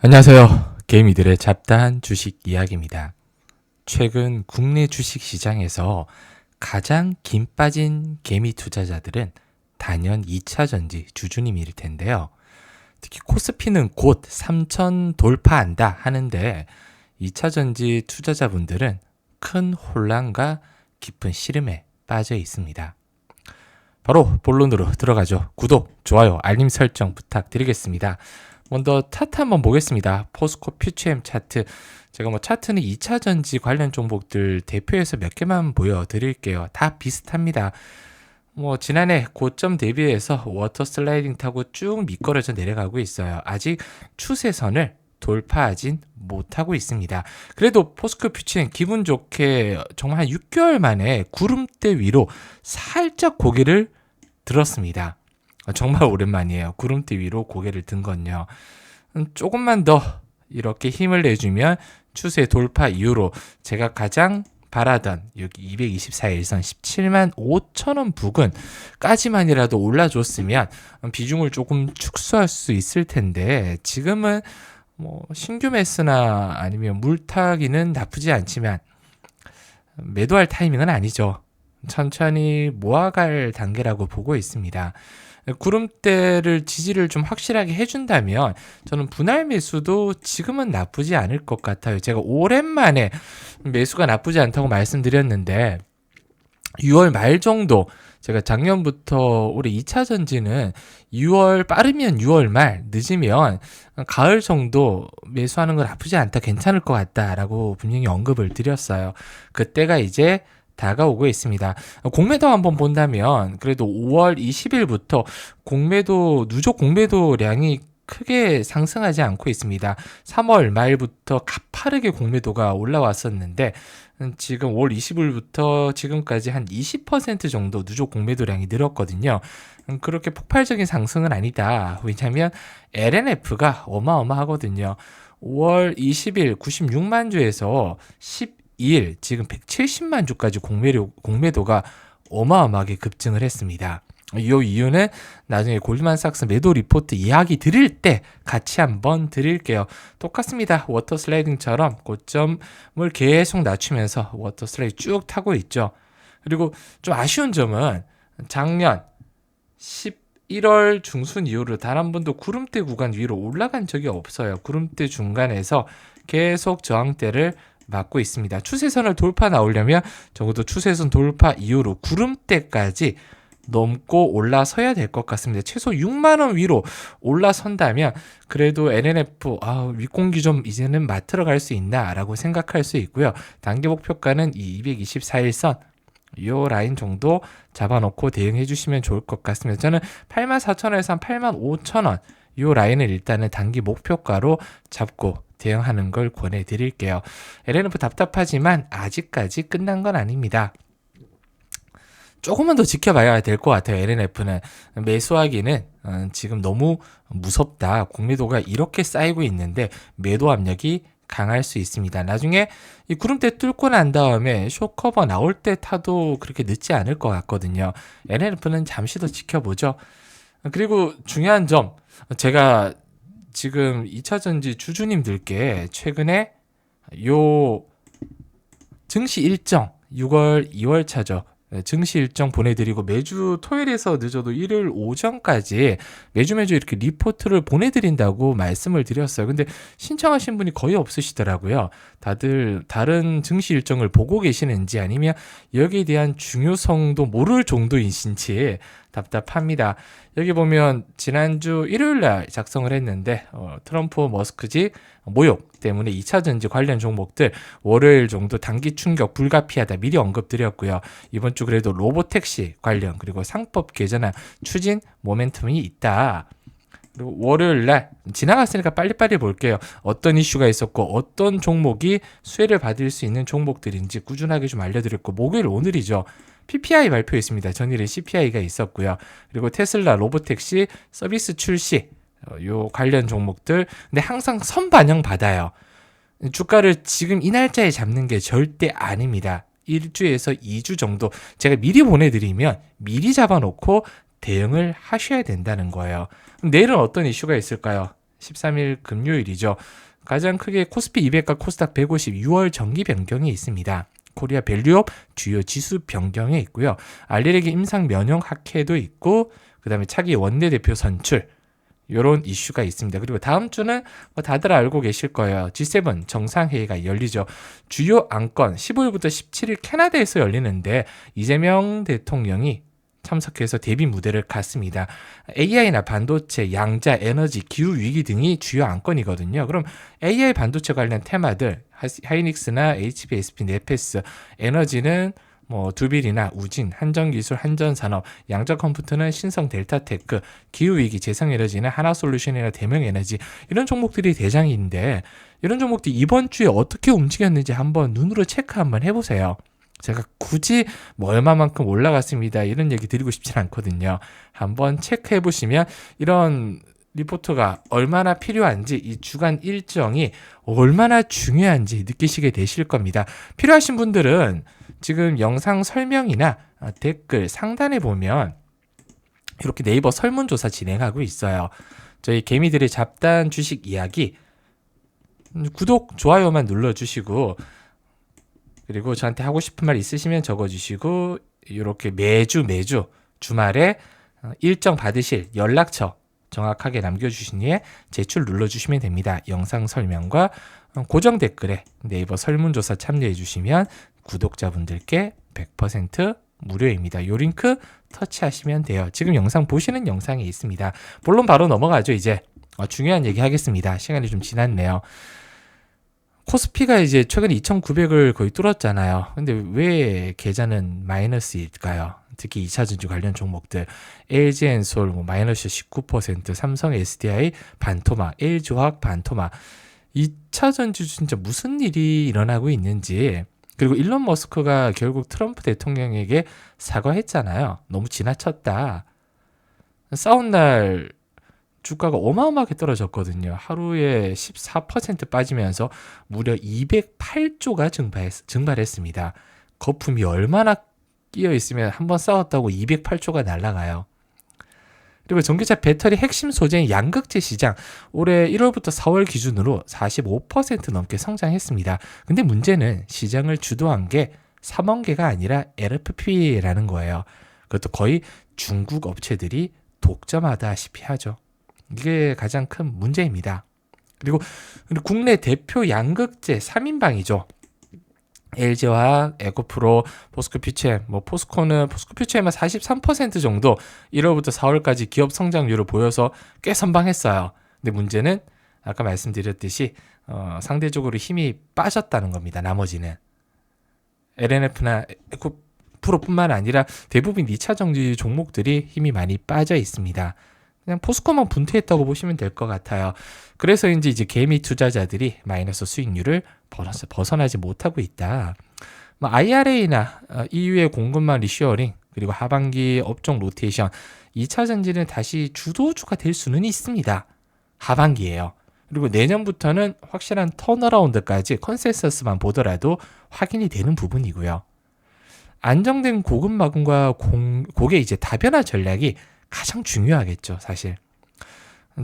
안녕하세요. 개미들의 잡다한 주식 이야기입니다. 최근 국내 주식 시장에서 가장 긴 빠진 개미 투자자들은 단연 2차 전지 주주님일 텐데요. 특히 코스피는 곧 3천 돌파한다 하는데 2차 전지 투자자분들은 큰 혼란과 깊은 시름에 빠져 있습니다. 바로 본론으로 들어가죠. 구독, 좋아요, 알림 설정 부탁드리겠습니다. 먼저 차트 한번 보겠습니다. 포스코 퓨처엠 차트. 제가 차트는 2차 전지 관련 종목들 대표해서 몇 개만 보여드릴게요. 다 비슷합니다. 지난해 고점 대비해서 워터 슬라이딩 타고 쭉 미끄러져 내려가고 있어요. 아직 추세선을 돌파하진 못하고 있습니다. 그래도 포스코 퓨처엠 기분 좋게 정말 한 6개월 만에 구름대 위로 살짝 고개를 들었습니다. 정말 오랜만이에요. 구름대 위로 고개를 든 건요. 조금만 더 이렇게 힘을 내주면 추세 돌파 이후로 제가 가장 바라던 여기 224일선 17만 5천 원 부근까지만이라도 올라줬으면 비중을 조금 축소할 수 있을 텐데 지금은 신규 매수나 아니면 물타기는 나쁘지 않지만 매도할 타이밍은 아니죠. 천천히 모아갈 단계라고 보고 있습니다. 구름대를 지지를 좀 확실하게 해준다면 저는 분할 매수도 지금은 나쁘지 않을 것 같아요. 제가 오랜만에 매수가 나쁘지 않다고 말씀드렸는데 6월 말 정도 제가 작년부터 올해 2차 전지는 6월 빠르면 6월 말 늦으면 가을 정도 매수하는 건 나쁘지 않다 괜찮을 것 같다라고 분명히 언급을 드렸어요. 그때가 이제 다가오고 있습니다. 공매도 한번 본다면 그래도 5월 20일부터 누적 공매도량이 크게 상승하지 않고 있습니다. 3월 말부터 가파르게 공매도가 올라왔었는데 지금 5월 20일부터 지금까지 한 20% 정도 누적 공매도량이 늘었거든요. 그렇게 폭발적인 상승은 아니다. 왜냐하면 LNF가 어마어마하거든요. 5월 20일 96만 주에서 12일 지금 170만 주까지 공매도가 어마어마하게 급증을 했습니다. 이 이유는 나중에 골드만삭스 매도 리포트 이야기 드릴 때 같이 한번 드릴게요. 똑같습니다. 워터 슬라이딩처럼 고점을 계속 낮추면서 워터 슬라이딩 쭉 타고 있죠. 그리고 좀 아쉬운 점은 작년 11월 중순 이후로 단 한 번도 구름대 구간 위로 올라간 적이 없어요. 구름대 중간에서 계속 저항대를 맞고 있습니다. 추세선을 돌파 나오려면 적어도 추세선 돌파 이후로 구름대까지 넘고 올라서야 될 것 같습니다. 최소 6만원 위로 올라선다면 그래도 NNF 윗공기 좀 이제는 맞들어 갈 수 있나 라고 생각할 수 있고요. 단기 목표가는 이 224일선 이 라인 정도 잡아놓고 대응해 주시면 좋을 것 같습니다. 저는 84,000원에서 85,000원 이 라인을 일단은 단기 목표가로 잡고 대응하는 걸 권해드릴게요. LNF 답답하지만 아직까지 끝난 건 아닙니다. 조금만 더 지켜봐야 될 것 같아요. LNF는 매수하기는 지금 너무 무섭다. 공매도가 이렇게 쌓이고 있는데 매도 압력이 강할 수 있습니다. 나중에 이 구름대 뚫고 난 다음에 숏커버 나올 때 타도 그렇게 늦지 않을 것 같거든요. LNF는 잠시 더 지켜보죠. 그리고 중요한 점, 제가 지금 2차 전지 주주님들께 최근에 요 증시 일정 6월 2월 차죠. 증시 일정 보내드리고 매주 토요일에서 늦어도 일요일 오전까지 매주 이렇게 리포트를 보내드린다고 말씀을 드렸어요. 근데 신청하신 분이 거의 없으시더라고요. 다들 다른 증시 일정을 보고 계시는지 아니면 여기에 대한 중요성도 모를 정도이신지 답답합니다. 여기 보면 지난주 일요일날 작성을 했는데 트럼프 머스크직 모욕 때문에 2차 전지 관련 종목들 월요일 정도 단기 충격 불가피하다 미리 언급드렸고요. 이번 주 그래도 로보택시 관련 그리고 상법 개정안 추진 모멘텀이 있다. 그리고 월요일날 지나갔으니까 빨리빨리 볼게요. 어떤 이슈가 있었고 어떤 종목이 수혜를 받을 수 있는 종목들인지 꾸준하게 좀 알려드렸고 목요일 오늘이죠. PPI 발표했습니다. 전일에 CPI가 있었고요. 그리고 테슬라 로보택시 서비스 출시 요 관련 종목들 근데 항상 선반영 받아요. 주가를 지금 이 날짜에 잡는 게 절대 아닙니다. 1주에서 2주 정도 제가 미리 보내드리면 미리 잡아놓고 대응을 하셔야 된다는 거예요. 그럼 내일은 어떤 이슈가 있을까요? 13일 금요일이죠. 가장 크게 코스피 200과 코스닥 150 6월 정기 변경이 있습니다. 코리아 밸류업 주요 지수 변경에 있고요. 알리레기 임상 면역 학회도 있고 그다음에 차기 원내대표 선출 이런 이슈가 있습니다. 그리고 다음 주는 뭐 다들 알고 계실 거예요. G7 정상회의가 열리죠. 주요 안건 15일부터 17일 캐나다에서 열리는데 이재명 대통령이 참석해서 대비 무대를 갖습니다. AI나 반도체, 양자, 에너지, 기후위기 등이 주요 안건이거든요. 그럼 AI 반도체 관련 테마들 하이닉스나 HBSP, 네페스, 에너지는 뭐 두빌이나 우진, 한전기술, 한전산업, 양자 컴퓨터는 신성 델타테크, 기후위기, 재생에너지는 하나솔루션이나 대명에너지 이런 종목들이 대장인데 이런 종목들이 이번 주에 어떻게 움직였는지 한번 눈으로 체크 한번 해보세요. 제가 굳이 뭐 얼마만큼 올라갔습니다 이런 얘기 드리고 싶진 않거든요. 한번 체크해 보시면 이런 리포트가 얼마나 필요한지 이 주간 일정이 얼마나 중요한지 느끼시게 되실 겁니다. 필요하신 분들은 지금 영상 설명이나 댓글 상단에 보면 이렇게 네이버 설문조사 진행하고 있어요. 저희 개미들의 잡다한 주식 이야기 구독, 좋아요만 눌러주시고 그리고 저한테 하고 싶은 말 있으시면 적어주시고 이렇게 매주 주말에 일정 받으실 연락처 정확하게 남겨주신 후에 제출 눌러주시면 됩니다. 영상 설명과 고정 댓글에 네이버 설문조사 참여해 주시면 구독자분들께 100% 무료입니다. 요 링크 터치하시면 돼요. 지금 영상 보시는 영상에 있습니다. 본론 바로 넘어가죠. 이제 중요한 얘기 하겠습니다. 시간이 좀 지났네요. 코스피가 이제 최근에 2,900을 거의 뚫었잖아요. 근데 왜 계좌는 마이너스일까요? 특히 2차전지 관련 종목들 LG엔솔 마이너스 19%, 삼성 SDI 반토막, LG화학 반토막 2차전지 진짜 무슨 일이 일어나고 있는지 그리고 일론 머스크가 결국 트럼프 대통령에게 사과했잖아요. 너무 지나쳤다. 싸운 날 주가가 어마어마하게 떨어졌거든요. 하루에 14% 빠지면서 무려 208조가 증발했습니다. 거품이 얼마나 끼어 있으면 한번 싸웠다고 208조가 날아가요. 그리고 전기차 배터리 핵심 소재인 양극재 시장 올해 1월부터 4월 기준으로 45% 넘게 성장했습니다. 근데 문제는 시장을 주도한 게 삼원계가 아니라 LFP라는 거예요. 그것도 거의 중국 업체들이 독점하다시피 하죠. 이게 가장 큰 문제입니다. 그리고 국내 대표 양극재 3인방이죠. LG화학, 에코프로, 포스코퓨처엠, 포스코퓨처엠은 43% 정도 1월부터 4월까지 기업 성장률을 보여서 꽤 선방했어요. 근데 문제는 아까 말씀드렸듯이 상대적으로 힘이 빠졌다는 겁니다. 나머지는 LNF나 에코프로뿐만 아니라 대부분 2차 전지 종목들이 힘이 많이 빠져 있습니다. 그냥 포스코만 분투했다고 보시면 될 것 같아요. 그래서 이제 개미 투자자들이 마이너스 수익률을 벗어나지 못하고 있다. IRA나 EU의 공급망 리쇼어링 그리고 하반기 업종 로테이션 2차 전지는 다시 주도주가 될 수는 있습니다. 하반기예요. 그리고 내년부터는 확실한 턴어라운드까지 컨센서스만 보더라도 확인이 되는 부분이고요. 안정된 고급 마금과 고객 이제 다변화 전략이 가장 중요하겠죠, 사실.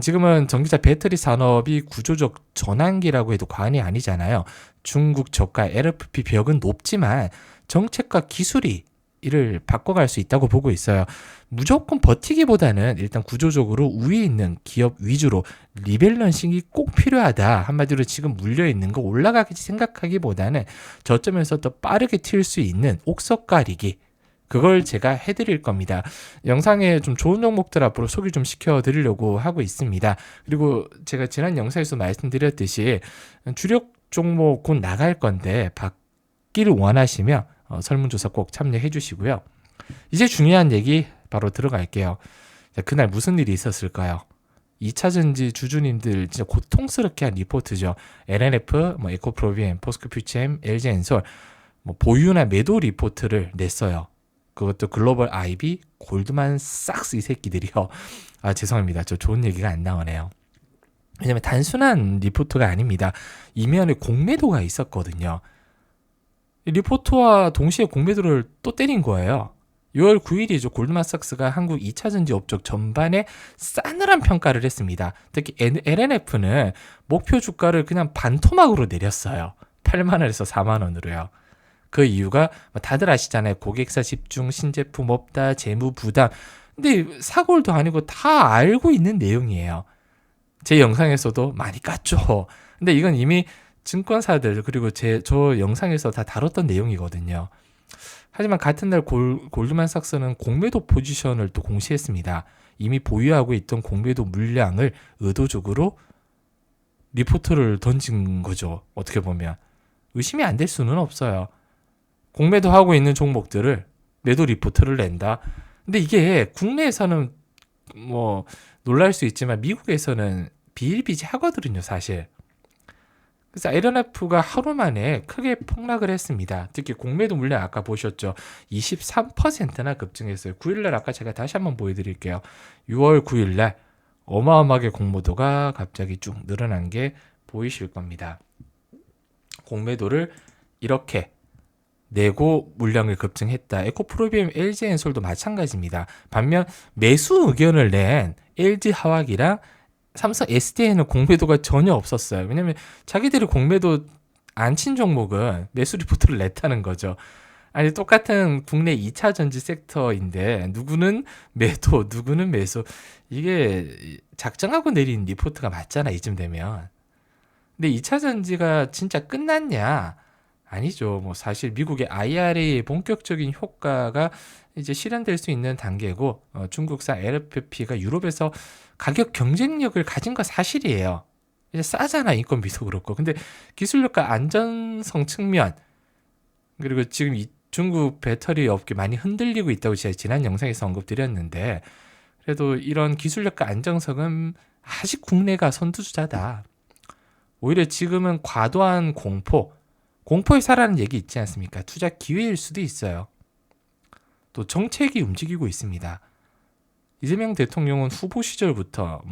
지금은 전기차 배터리 산업이 구조적 전환기라고 해도 과언이 아니잖아요. 중국 저가 LFP 벽은 높지만 정책과 기술이 이를 바꿔갈 수 있다고 보고 있어요. 무조건 버티기보다는 일단 구조적으로 위에 있는 기업 위주로 리밸런싱이 꼭 필요하다. 한마디로 지금 물려있는 거 올라가겠지 생각하기보다는 저점에서 더 빠르게 튈 수 있는 옥석 가리기 그걸 제가 해드릴 겁니다. 영상에 좀 좋은 종목들 앞으로 소개 좀 시켜드리려고 하고 있습니다. 그리고 제가 지난 영상에서 말씀드렸듯이 주력 종목 곧 나갈 건데 받기를 원하시면 설문조사 꼭 참여해 주시고요. 이제 중요한 얘기 바로 들어갈게요. 그날 무슨 일이 있었을까요? 2차전지 주주님들 진짜 고통스럽게 한 리포트죠. LNF, 에코프로비엠, 포스코퓨처엠, LG엔솔 보유나 매도 리포트를 냈어요. 그것도 글로벌 IB, 골드만삭스 이 새끼들이요. 죄송합니다. 저 좋은 얘기가 안 나오네요. 왜냐면 단순한 리포트가 아닙니다. 이면에 공매도가 있었거든요. 이 리포트와 동시에 공매도를 또 때린 거예요. 6월 9일이죠. 골드만삭스가 한국 2차전지 업종 전반에 싸늘한 평가를 했습니다. 특히 LNF는 목표 주가를 그냥 반토막으로 내렸어요. 8만 원에서 4만 원으로요. 그 이유가 다들 아시잖아요. 고객사 집중, 신제품 없다, 재무 부담. 근데 사골도 아니고 다 알고 있는 내용이에요. 제 영상에서도 많이 깠죠. 근데 이건 이미 증권사들 그리고 저 영상에서 다 다뤘던 내용이거든요. 하지만 같은 날 골드만삭스는 공매도 포지션을 또 공시했습니다. 이미 보유하고 있던 공매도 물량을 의도적으로 리포트를 던진 거죠. 어떻게 보면 의심이 안 될 수는 없어요. 공매도 하고 있는 종목들을 매도 리포트를 낸다. 근데 이게 국내에서는 뭐 놀랄 수 있지만 미국에서는 비일비재하거든요, 사실. 그래서 LNF가 하루 만에 크게 폭락을 했습니다. 특히 공매도 물량 아까 보셨죠? 23%나 급증했어요. 9일날 아까 제가 다시 한번 보여드릴게요. 6월 9일날 어마어마하게 공매도가 갑자기 쭉 늘어난 게 보이실 겁니다. 공매도를 이렇게 내고 물량을 급증했다. 에코프로비움, LG엔솔도 마찬가지입니다. 반면 매수 의견을 낸 LG화학이랑 삼성 SDI는 공매도가 전혀 없었어요. 왜냐면 자기들이 공매도 안 친 종목은 매수 리포트를 냈다는 거죠. 아니 똑같은 국내 2차 전지 섹터인데 누구는 매도, 누구는 매수. 이게 작정하고 내린 리포트가 맞잖아, 이쯤 되면. 근데 2차 전지가 진짜 끝났냐? 아니죠. 뭐 사실 미국의 IRA의 본격적인 효과가 이제 실현될 수 있는 단계고 중국산 LFP가 유럽에서 가격 경쟁력을 가진 거 사실이에요. 이제 싸잖아, 인건비도 그렇고. 근데 기술력과 안전성 측면 그리고 지금 이 중국 배터리 업계 많이 흔들리고 있다고 제가 지난 영상에서 언급드렸는데 그래도 이런 기술력과 안정성은 아직 국내가 선두주자다. 오히려 지금은 과도한 공포에 살아는 얘기 있지 않습니까? 투자 기회일 수도 있어요. 또 정책이 움직이고 있습니다. 이재명 대통령은 후보 시절부터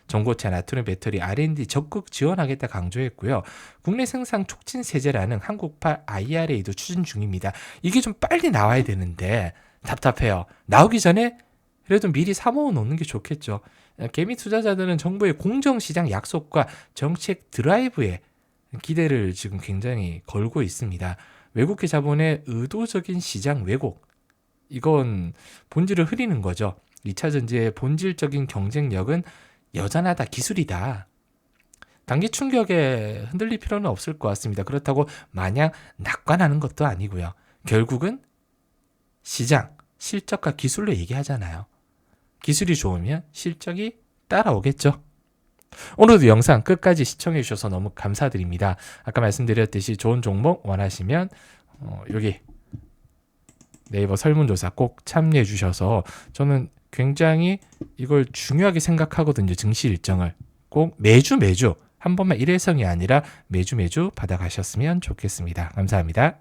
전고체 나트륨 배터리 R&D 적극 지원하겠다 강조했고요. 국내 생산 촉진 세제라는 한국발 IRA도 추진 중입니다. 이게 좀 빨리 나와야 되는데 답답해요. 나오기 전에 그래도 미리 사모아 놓는 게 좋겠죠. 개미 투자자들은 정부의 공정시장 약속과 정책 드라이브에 기대를 지금 굉장히 걸고 있습니다. 외국계 자본의 의도적인 시장 왜곡, 이건 본질을 흐리는 거죠. 2차 전지의 본질적인 경쟁력은 여전하다, 기술이다. 단기 충격에 흔들릴 필요는 없을 것 같습니다. 그렇다고 마냥 낙관하는 것도 아니고요. 결국은 시장, 실적과 기술로 얘기하잖아요. 기술이 좋으면 실적이 따라오겠죠. 오늘도 영상 끝까지 시청해 주셔서 너무 감사드립니다. 아까 말씀드렸듯이 좋은 종목 원하시면 여기 네이버 설문조사 꼭 참여해 주셔서 저는 굉장히 이걸 중요하게 생각하거든요. 증시 일정을 꼭 매주 한 번만 일회성이 아니라 매주 받아가셨으면 좋겠습니다. 감사합니다.